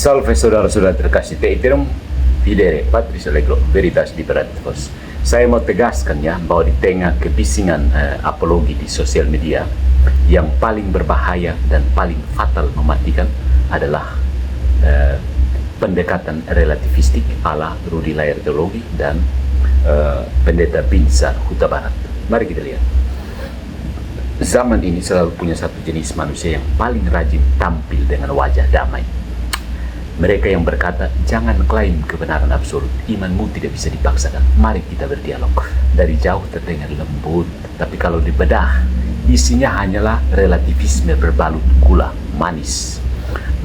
Salve saudara-saudara terkasih, te iterum videre patris allegro veritas liberatus. Saya mau tegaskan ya bahwa di tengah kebisingan apologi di sosial media, yang paling berbahaya dan paling fatal mematikan adalah pendekatan relativistik ala Rudi Layar Teologi dan pendeta Binsar Huta Barat. Mari kita lihat. Zaman ini selalu punya satu jenis manusia yang paling rajin tampil dengan wajah damai. Mereka yang berkata, jangan klaim kebenaran absolut, imanmu tidak bisa dipaksakan, mari kita berdialog. Dari jauh terdengar lembut, tapi kalau dibedah, isinya hanyalah relativisme berbalut gula manis.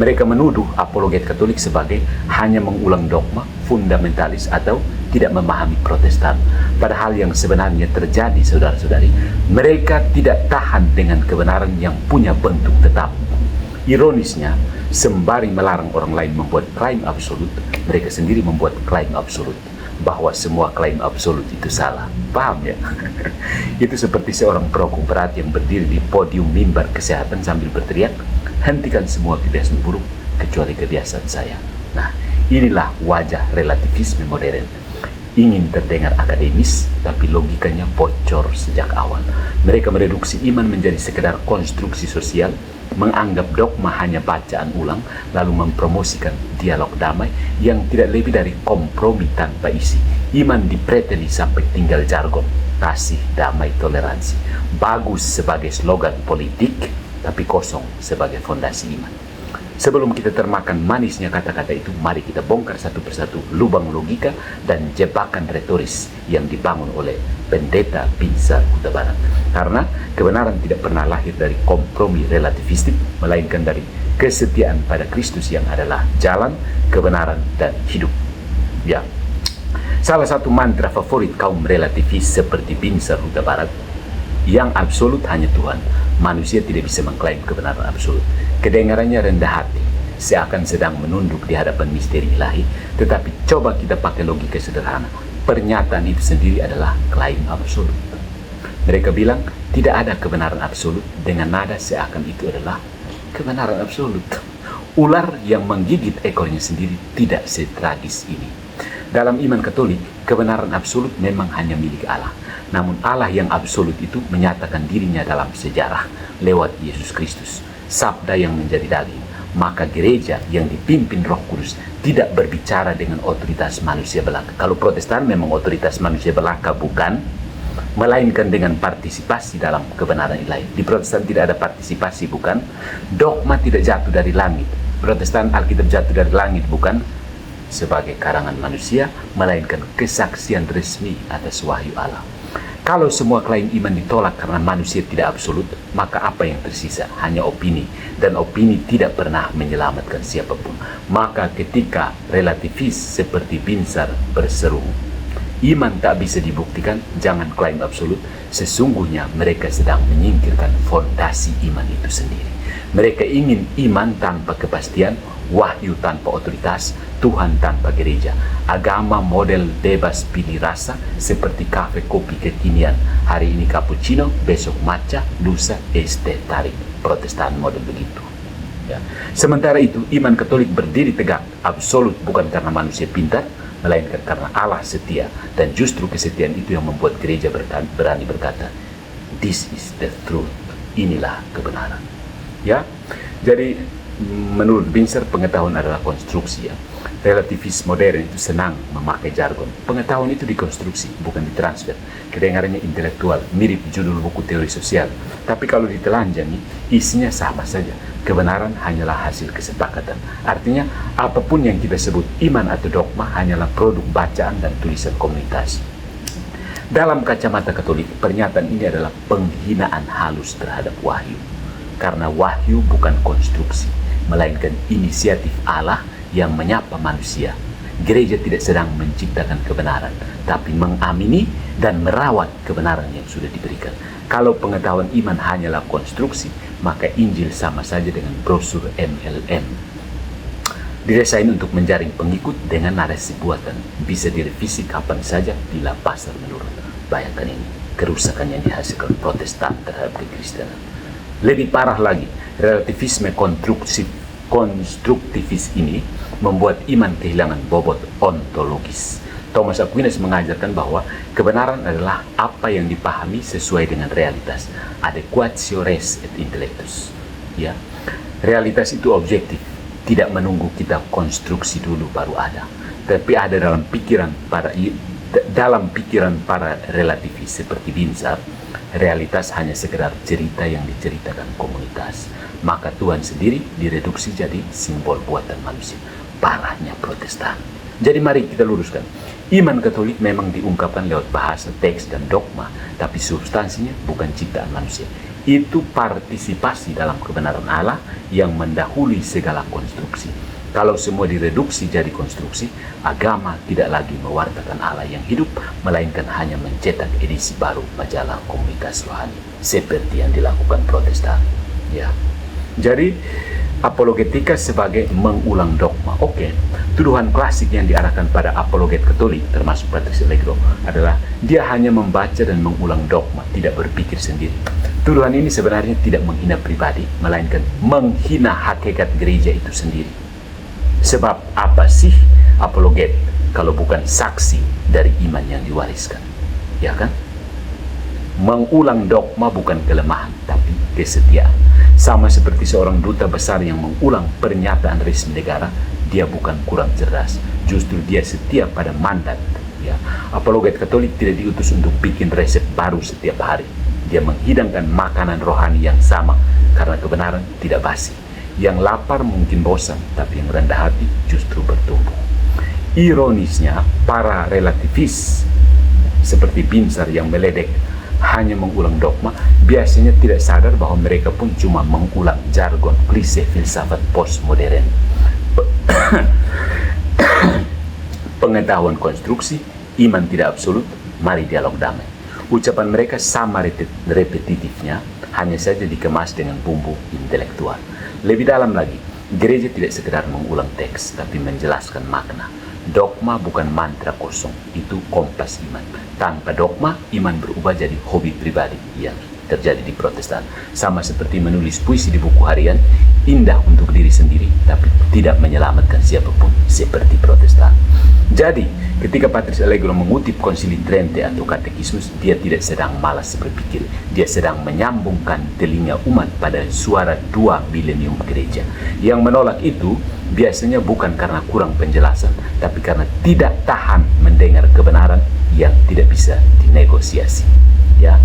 Mereka menuduh apologet Katolik sebagai hanya mengulang dogma, fundamentalis, atau tidak memahami Protestan. Padahal yang sebenarnya terjadi, saudara-saudari, mereka tidak tahan dengan kebenaran yang punya bentuk tetap. Ironisnya, sembari melarang orang lain membuat klaim absolut, mereka sendiri membuat klaim absolut, bahwa semua klaim absolut itu salah. Paham ya? Itu seperti seorang perokok berat yang berdiri di podium mimbar kesehatan sambil berteriak, hentikan semua kebiasaan buruk kecuali kebiasaan saya. Nah, inilah wajah relativisme modern. Ingin terdengar akademis, tapi logikanya bocor sejak awal. Mereka mereduksi iman menjadi sekedar konstruksi sosial, menganggap dogma hanya bacaan ulang, lalu mempromosikan dialog damai yang tidak lebih dari kompromi tanpa isi. Iman dipreteli sampai tinggal jargon, kasih, damai, toleransi. Bagus sebagai slogan politik, tapi kosong sebagai fondasi iman. Sebelum kita termakan manisnya kata-kata itu, mari kita bongkar satu persatu lubang logika dan jebakan retoris yang dibangun oleh pendeta Binsar Huta Barat. Karena kebenaran tidak pernah lahir dari kompromi relativistik, melainkan dari kesetiaan pada Kristus yang adalah jalan, kebenaran, dan hidup. Ya, salah satu mantra favorit kaum relativis seperti Binsar Huta Barat, yang absolut hanya Tuhan, manusia tidak bisa mengklaim kebenaran absolut. Kedengarannya rendah hati, seakan sedang menunduk di hadapan misteri ilahi, tetapi coba kita pakai logika sederhana. Pernyataan itu sendiri adalah klaim absolut. Mereka bilang tidak ada kebenaran absolut dengan nada seakan itu adalah kebenaran absolut. Ular yang menggigit ekornya sendiri tidak setragis ini. Dalam iman Katolik, kebenaran absolut memang hanya milik Allah. Namun Allah yang absolut itu menyatakan dirinya dalam sejarah lewat Yesus Kristus, sabda yang menjadi daging. Maka gereja yang dipimpin Roh Kudus tidak berbicara dengan otoritas manusia belaka. Kalau Protestan memang otoritas manusia belaka, bukan, melainkan dengan partisipasi dalam kebenaran ilahi. Di Protestan tidak ada partisipasi, bukan. Dogma tidak jatuh dari langit. Protestan Alkitab jatuh dari langit, bukan sebagai karangan manusia, melainkan kesaksian resmi atas wahyu Allah. Kalau semua klaim iman ditolak karena manusia tidak absolut, maka apa yang tersisa? Hanya opini, dan opini tidak pernah menyelamatkan siapapun. Maka ketika relativis seperti Binsar berseru, iman tak bisa dibuktikan, jangan klaim absolut, sesungguhnya mereka sedang menyingkirkan fondasi iman itu sendiri. Mereka ingin iman tanpa kepastian, wahyu tanpa otoritas, Tuhan tanpa gereja, agama model bebas pilih rasa seperti kafe kopi kekinian. Hari ini cappuccino, besok matcha, lusa es teh tarik. Protestan model begitu. Ya. Sementara itu, iman Katolik berdiri tegak, absolut, bukan karena manusia pintar, melainkan karena Allah setia. Dan justru kesetiaan itu yang membuat gereja berani berkata, this is the truth. Inilah kebenaran. Ya, jadi menurut Binsar, pengetahuan adalah konstruksi. Ya. Relativis modern itu senang memakai jargon. Pengetahuan itu dikonstruksi, bukan ditransfer. Kedengarannya intelektual, mirip judul buku teori sosial. Tapi kalau ditelanjangi, isinya sama saja. Kebenaran hanyalah hasil kesepakatan. Artinya, apapun yang kita sebut iman atau dogma hanyalah produk bacaan dan tulisan komunitas. Dalam kacamata Katolik, pernyataan ini adalah penghinaan halus terhadap wahyu. Karena wahyu bukan konstruksi, melainkan inisiatif Allah yang menyapa manusia. Gereja tidak sedang menciptakan kebenaran, tapi mengamini dan merawat kebenaran yang sudah diberikan. Kalau pengetahuan iman hanyalah konstruksi, maka Injil sama saja dengan brosur MLM. Didesain untuk menjaring pengikut dengan narasi buatan, bisa direvisi kapan saja bila pasar menurun. Bayangkan ini, kerusakan yang dihasilkan Protestan terhadap kekristenan. Lebih parah lagi, relativisme konstruksi konstruktivis ini membuat iman kehilangan bobot ontologis. Thomas Aquinas mengajarkan bahwa kebenaran adalah apa yang dipahami sesuai dengan realitas, adequatio res et intellectus. Ya, realitas itu objektif, tidak menunggu kita konstruksi dulu baru ada, tapi ada dalam pikiran para relativis seperti Binsar. Realitas hanya sekedar cerita yang diceritakan komunitas. Maka Tuhan sendiri direduksi jadi simbol buatan manusia. Parahnya Protestan. Jadi mari kita luruskan. Iman Katolik memang diungkapkan lewat bahasa, teks, dan dogma, tapi substansinya bukan ciptaan manusia. Itu partisipasi dalam kebenaran Allah yang mendahului segala konstruksi. Kalau semua direduksi jadi konstruksi, agama tidak lagi mewartakan Allah yang hidup, melainkan hanya mencetak edisi baru majalah komunitas rohani, seperti yang dilakukan Protestan. Ya. Jadi, apologetika sebagai mengulang dogma. Oke, tuduhan klasik yang diarahkan pada apologet Katolik, termasuk Patrice Allegro, adalah dia hanya membaca dan mengulang dogma, tidak berpikir sendiri. Tuduhan ini sebenarnya tidak menghina pribadi, melainkan menghina hakikat gereja itu sendiri. Sebab apa sih apologet kalau bukan saksi dari iman yang diwariskan? Ya kan? Mengulang dogma bukan kelemahan, tapi kesetiaan. Sama seperti seorang duta besar yang mengulang pernyataan resmi negara, dia bukan kurang cerdas, justru dia setia pada mandat. Ya, apologet Katolik tidak diutus untuk bikin resep baru setiap hari. Dia menghidangkan makanan rohani yang sama, karena kebenaran tidak basi. Yang lapar mungkin bosan, tapi yang rendah hati justru bertumbuh. Ironisnya, para relativis seperti Binsar yang meledek hanya mengulang dogma, biasanya tidak sadar bahwa mereka pun cuma mengulang jargon klise filsafat postmodern. Pengetahuan konstruksi, iman tidak absolut, mari dialog damai. Ucapan mereka sama repetitifnya, hanya saja dikemas dengan bumbu intelektual. Lebih dalam lagi, gereja tidak sekedar mengulang teks, tapi menjelaskan makna. Dogma bukan mantra kosong, itu kompas iman. Tanpa dogma, iman berubah jadi hobi pribadi yang terjadi di Protestan. Sama seperti menulis puisi di buku harian, indah untuk diri sendiri, tapi tidak menyelamatkan siapapun, seperti Protestan. Jadi, ketika Patrice Allegro mengutip Konsili Trente atau Katekismus, dia tidak sedang malas berpikir. Dia sedang menyambungkan telinga umat pada suara 2 milenium gereja. Yang menolak itu biasanya bukan karena kurang penjelasan, tapi karena tidak tahan mendengar kebenaran yang tidak bisa dinegosiasi. Ya.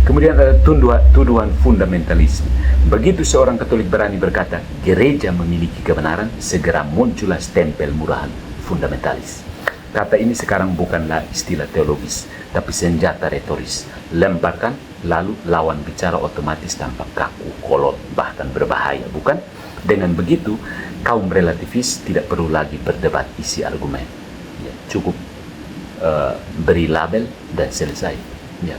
Kemudian ada tuduhan fundamentalisme. Begitu seorang Katolik berani berkata, gereja memiliki kebenaran, segera muncullah stempel murahan fundamentalis. Kata ini sekarang bukanlah istilah teologis, tapi senjata retoris. Lemparkan, lalu lawan bicara otomatis tampak kaku, kolot, bahkan berbahaya, bukan? Dengan begitu, kaum relativis tidak perlu lagi berdebat isi argumen. Ya, cukup beri label dan selesai. Ya,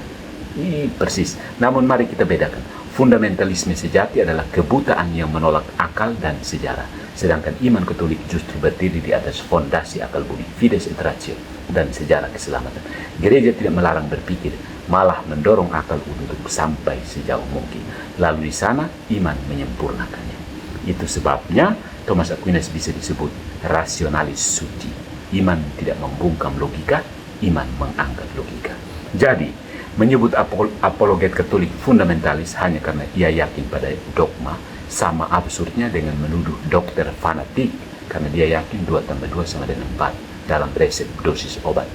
ini persis. Namun mari kita bedakan. Fundamentalisme sejati adalah kebutaan yang menolak akal dan sejarah. Sedangkan iman Katolik justru berdiri di atas fondasi akal budi, fides et ratio, dan sejarah keselamatan. Gereja tidak melarang berpikir, malah mendorong akal untuk sampai sejauh mungkin. Lalu di sana iman menyempurnakannya. Itu sebabnya Thomas Aquinas bisa disebut rasionalis suci. Iman tidak membungkam logika, iman mengangkat logika. Jadi, menyebut apologet Katolik fundamentalis hanya karena ia yakin pada dogma, sama absurdnya dengan menuduh dokter fanatik karena dia yakin 2 tambah 2 sama dengan 4 dalam resep dosis obat.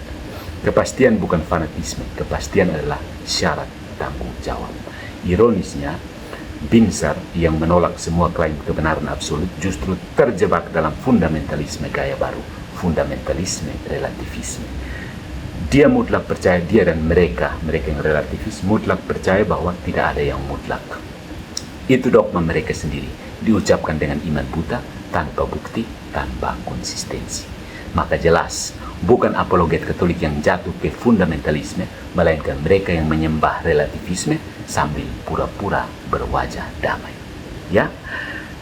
Kepastian bukan fanatisme, kepastian adalah syarat tanggung jawab. Ironisnya, Binsar yang menolak semua klaim kebenaran absolut justru terjebak dalam fundamentalisme gaya baru, fundamentalisme relativisme. Dia mutlak percaya, dia dan mereka yang relativis mutlak percaya bahwa tidak ada yang mutlak. Itu dogma mereka sendiri, diucapkan dengan iman buta, tanpa bukti, tanpa konsistensi. Maka jelas, bukan apologet Katolik yang jatuh ke fundamentalisme, melainkan mereka yang menyembah relativisme sambil pura-pura berwajah damai. Ya,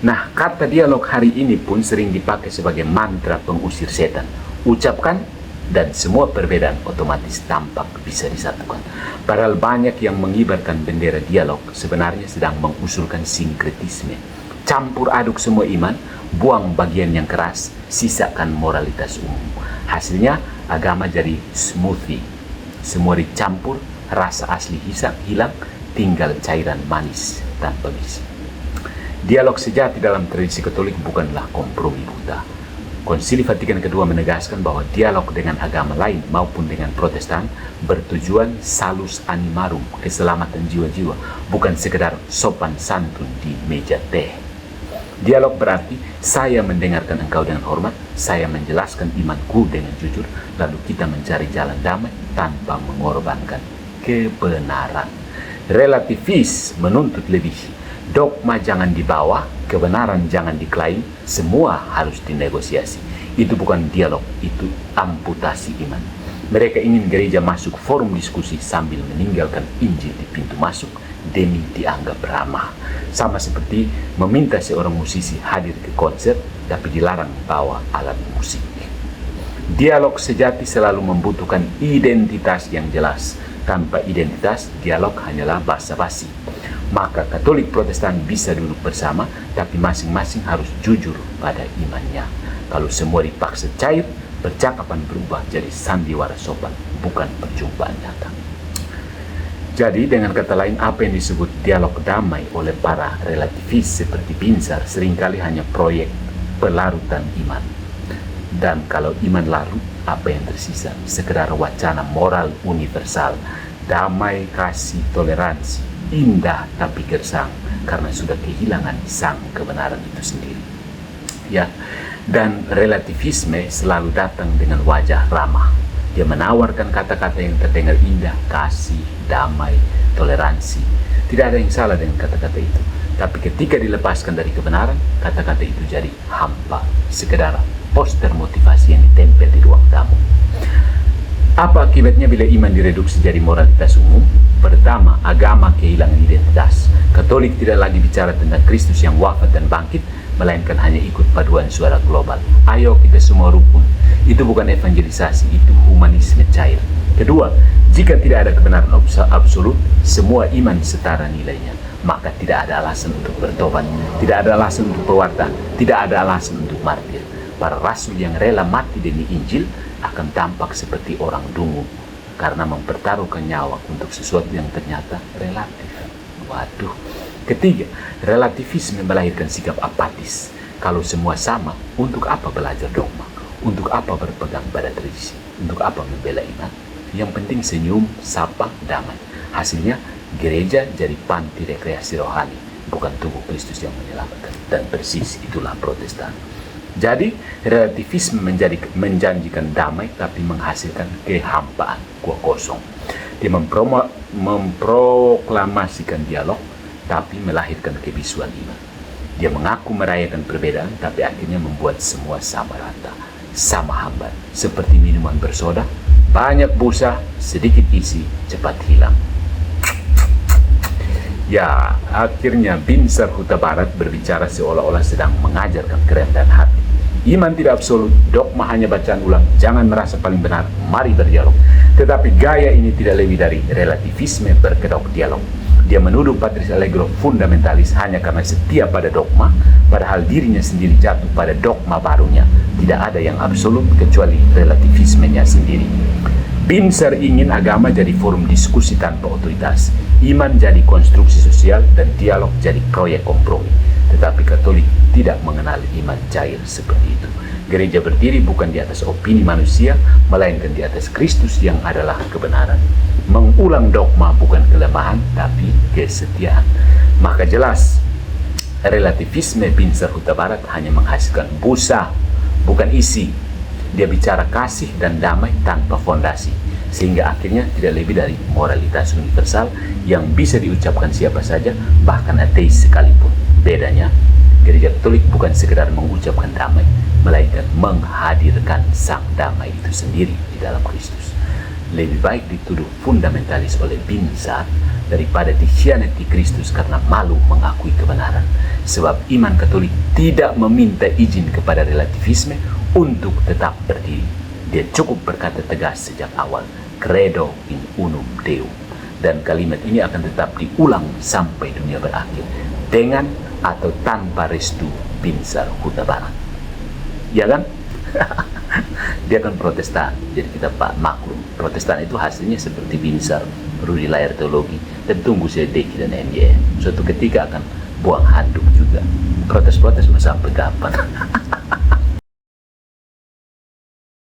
nah kata dialog hari ini pun sering dipakai sebagai mantra pengusir setan. Ucapkan dan semua perbedaan otomatis tampak bisa disatukan. Padahal banyak yang mengibarkan bendera dialog sebenarnya sedang mengusulkan sinkretisme, campur aduk semua iman, buang bagian yang keras, sisakan moralitas umum. Hasilnya agama jadi smoothie. Semua dicampur, rasa asli hilang, tinggal cairan manis tanpa gizi. Dialog sejati dalam tradisi Katolik bukanlah kompromi buta. Konsili Vatikan II menegaskan bahwa dialog dengan agama lain maupun dengan Protestan bertujuan salus animarum, keselamatan jiwa-jiwa, bukan sekedar sopan santun di meja teh. Dialog berarti saya mendengarkan engkau dengan hormat, saya menjelaskan imanku dengan jujur, lalu kita mencari jalan damai tanpa mengorbankan kebenaran. Relativis menuntut lebih. Dogma jangan dibawa, kebenaran jangan diklaim, semua harus dinegosiasi. Itu bukan dialog, itu amputasi iman. Mereka ingin gereja masuk forum diskusi sambil meninggalkan Injil di pintu masuk demi dianggap ramah. Sama seperti meminta seorang musisi hadir ke konser tapi dilarang bawa alat musik. Dialog sejati selalu membutuhkan identitas yang jelas. Tanpa identitas, dialog hanyalah basa-basi. Maka Katolik Protestan bisa duduk bersama, tapi masing-masing harus jujur pada imannya. Kalau semua dipaksa cair, percakapan berubah jadi sandiwara sopan, bukan perjumpaan nyata. Jadi dengan kata lain, apa yang disebut dialog damai oleh para relativis seperti Binzar seringkali hanya proyek pelarutan iman. Dan kalau iman larut, apa yang tersisa? Sekedar wacana moral universal, damai, kasih, toleransi, indah tapi gersang karena sudah kehilangan sang kebenaran itu sendiri. Ya, dan relativisme selalu datang dengan wajah ramah. Dia menawarkan kata-kata yang terdengar indah, kasih, damai, toleransi. Tidak ada yang salah dengan kata-kata itu. Tapi ketika dilepaskan dari kebenaran, kata-kata itu jadi hampa, sekedar poster motivasi yang ditempel di ruang tamu. Apa akibatnya bila iman direduksi jadi moralitas umum? Pertama, agama kehilangan identitas. Katolik tidak lagi bicara tentang Kristus yang wafat dan bangkit, melainkan hanya ikut paduan suara global. Ayo kita semua rukun. Itu bukan evangelisasi, itu humanisme cair. Kedua, jika tidak ada kebenaran absolut, semua iman setara nilainya. Maka tidak ada alasan untuk bertobat, tidak ada alasan untuk pewarta, tidak ada alasan untuk martir. Para rasul yang rela mati demi Injil akan tampak seperti orang dungu karena mempertaruhkan nyawa untuk sesuatu yang ternyata relatif. Waduh. Ketiga, relativisme melahirkan sikap apatis. Kalau semua sama, untuk apa belajar dogma? Untuk apa berpegang pada tradisi? Untuk apa membela iman? Yang penting senyum, sapa, damai. Hasilnya, gereja jadi panti rekreasi rohani, bukan tubuh Kristus yang menyelamatkan. Dan persis itulah Protestan. Jadi, relativisme menjanjikan damai tapi menghasilkan kehampaan, gua kosong. Dia memproklamasikan dialog tapi melahirkan kebisuan iman. Dia mengaku merayakan perbedaan tapi akhirnya membuat semua sama rata, sama hambar. Seperti minuman bersoda, banyak busa, sedikit isi, cepat hilang. Ya, akhirnya Binzar Huta Barat berbicara seolah-olah sedang mengajarkan kerendahan hati. Iman tidak absolut, dogma hanya bacaan ulang, jangan merasa paling benar, mari berdialog. Tetapi gaya ini tidak lebih dari relativisme berkedok dialog. Dia menuduh Patrice Allegro fundamentalis hanya karena setia pada dogma, padahal dirinya sendiri jatuh pada dogma barunya. Tidak ada yang absolut kecuali relativismenya sendiri. Binzar ingin agama jadi forum diskusi tanpa otoritas, iman jadi konstruksi sosial, dan dialog jadi proyek kompromi. Tetapi Katolik tidak mengenal iman cair seperti itu. Gereja berdiri bukan di atas opini manusia, melainkan di atas Kristus yang adalah kebenaran. Mengulang dogma bukan kelemahan, tapi kesetiaan. Maka jelas, relativisme Binzar Huta Barat hanya menghasilkan busa, bukan isi. Dia bicara kasih dan damai tanpa fondasi, sehingga akhirnya tidak lebih dari moralitas universal yang bisa diucapkan siapa saja, bahkan ateis sekalipun. Bedanya, gereja Katolik bukan sekedar mengucapkan damai, melainkan menghadirkan sang damai itu sendiri di dalam Kristus. Lebih baik dituduh fundamentalis oleh Binzar daripada dikhianati Kristus karena malu mengakui kebenaran. Sebab iman Katolik tidak meminta izin kepada relativisme untuk tetap berdiri. Dia cukup berkata tegas sejak awal, credo in unum Deum. Dan kalimat ini akan tetap diulang sampai dunia berakhir, dengan atau tanpa restu Binsar Huta Barat. Ya kan? Dia kan Protestan, jadi kita maklum Protestan itu hasilnya seperti Binsar, Rudi lahir teologi, dan tunggu saya Deki dan MYM suatu ketika akan buang handuk juga. Protes-protes mau sampai kapan?